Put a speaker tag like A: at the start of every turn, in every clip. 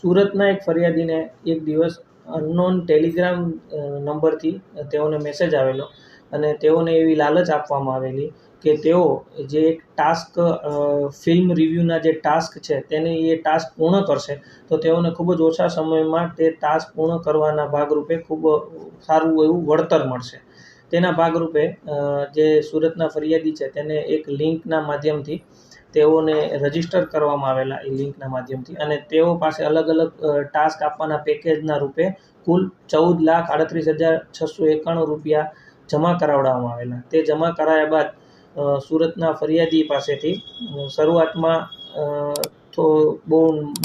A: સુરતના એક ફરિયાદીને એક દિવસ અનનોન ટેલિગ્રામ નંબરથી તેઓને મેસેજ આવેલો અને તેઓને એવી લાલચ આપવામાં આવેલી કે તેઓ જે એક ટાસ્ક ફિલ્મ રિવ્યૂના જે ટાસ્ક છે તેને એ ટાસ્ક પૂર્ણ કરશે તો તેઓને ખૂબ જ ઓછા સમયમાં તે ટાસ્ક પૂર્ણ કરવાના ભાગરૂપે ખૂબ સારું એવું વળતર મળશે. તેના ભાગરૂપે જે સુરતના ફરિયાદી છે તેને એક લિંકના માધ્યમથી તેઓને રજીસ્ટર કરવામાં આવેલા એ લિંકના માધ્યમથી અને તેઓ પાસે અલગ અલગ ટાસ્ક આપવાના પેકેજના રૂપે કુલ 14,38,691 રૂપિયા જમા કરાવડાવવામાં આવેલા. તે જમા કરાયા બાદ સુરતના ફરિયાદી પાસેથી શરૂઆતમાં તો બહુ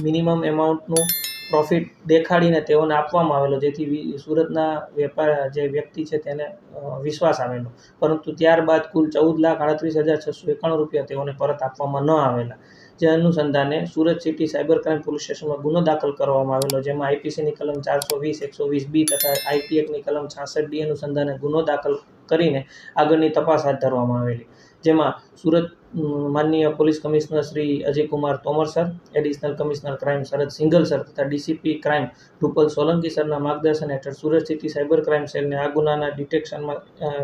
A: મિનિમમ એમાઉન્ટનું પ્રોફિટ દેખાડીને તેઓને આપવામાં આવેલો, જેથી સુરતના જે વ્યક્તિ છે તેને વિશ્વાસ આવેલો, પરંતુ ત્યારબાદ કુલ 14,38,691 રૂપિયા તેઓને પરત આપવામાં ન આવેલા. જે અનુસંધાને Surat city cyber crime police સ્ટેશનમાં ગુનો દાખલ કરવામાં આવેલો, જેમાં આઈપીસીની કલમ 420, 120B તથા આઈટી એક્ટની કલમ 66D અનુસંધાને ગુનો દાખલ કરીને આગળની તપાસ હાથ ધરવામાં આવેલી. જેમાં સુરત માનનીય police commissioner Shri Ajaykumar Tomar sir, additional commissioner crime Sharad Singhal sir તથા ડીસીપી ક્રાઇમ રૂપલ સોલંકી સરના માર્ગદર્શન હેઠળ સુરત સિટી સાયબર ક્રાઇમ સેલને આ ગુનાના ડિટેક્શનમાં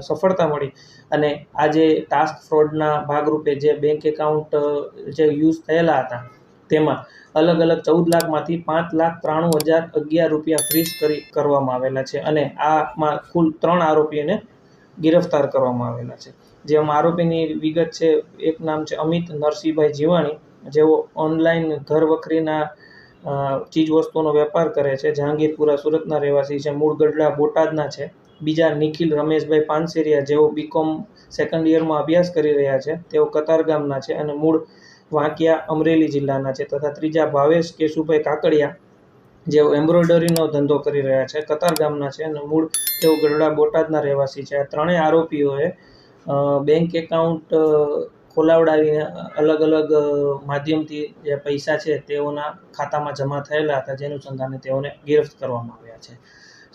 A: સફળતા મળી અને આ જે ટાસ્ક ફ્રોડના ભાગરૂપે જે બેંક એકાઉન્ટ જે યુઝ થયેલા હતા તેમાં અલગ અલગ 14 લાખમાંથી 5,93,011 રૂપિયા ફ્રીઝ કરવામાં આવેલા છે અને આમાં કુલ 3 આરોપીઓને ગિરફ્તાર કરવામાં આવેલા છે. જેમાં આરોપીની વિગત છે, એક નામ છે અમિત નરસિંહભાઈ જીવાણી, જેઓ ઓનલાઈન ઘર વખરીના ચીજ વસ્તુઓનો વેપાર કરે છે, જહાંગીરપુરા સુરતના રહેવાસી છે, મૂળ ગઢડા બોટાદના છે. બીજા નિખિલ રમેશભાઈ પાનસેરિયા, જેઓ બીકોમ સેકન્ડ યરમાં અભ્યાસ કરી રહ્યા છે, તેઓ કતારગામના છે અને મૂળ વાંકિયા અમરેલી જિલ્લાના છે. તથા ત્રીજા ભાવેશ કેશુભાઈ કાકડિયા, જેઓ એમ્બ્રોઇડરીનો ધંધો કરી રહ્યા છે, કતારગામના છે અને મૂળ તેઓ ગઢડા બોટાદના રહેવાસી છે. આ ત્રણેય આરોપીઓએ બેંક એકાઉન્ટ ખોલાવડાવીને અલગ અલગ માધ્યમથી જે પૈસા છે તેઓના ખાતામાં જમા થયેલા હતા, જેનું અનુસંધાને તેઓને ગિરફ્ત કરવામાં આવ્યા છે.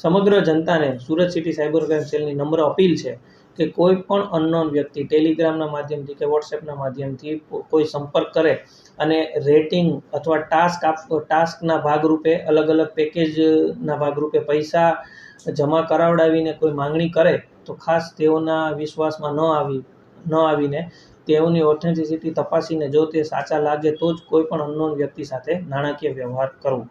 A: સમગ્ર જનતાને સુરત સિટી સાયબર ક્રાઇમ સેલની નમ્ર અપીલ છે કે કોઈ પણ અનનોન વ્યક્તિ ટેલિગ્રામના માધ્યમથી કે વોટ્સએપના માધ્યમથી કોઈ સંપર્ક કરે અને રેટિંગ અથવા ટાસ્કના ભાગરૂપે અલગ અલગ પેકેજના ભાગરૂપે પૈસા જમા કરાવડાવીને કોઈ માંગણી કરે તો ખાસ તેઓના વિશ્વાસમાં ન આવીને તેઓની ઓથેન્ટિસિટી તપાસીને જો તે સાચા લાગે તો જ કોઈ પણ અનનોન વ્યક્તિ સાથે નાણાકીય વ્યવહાર કરવો.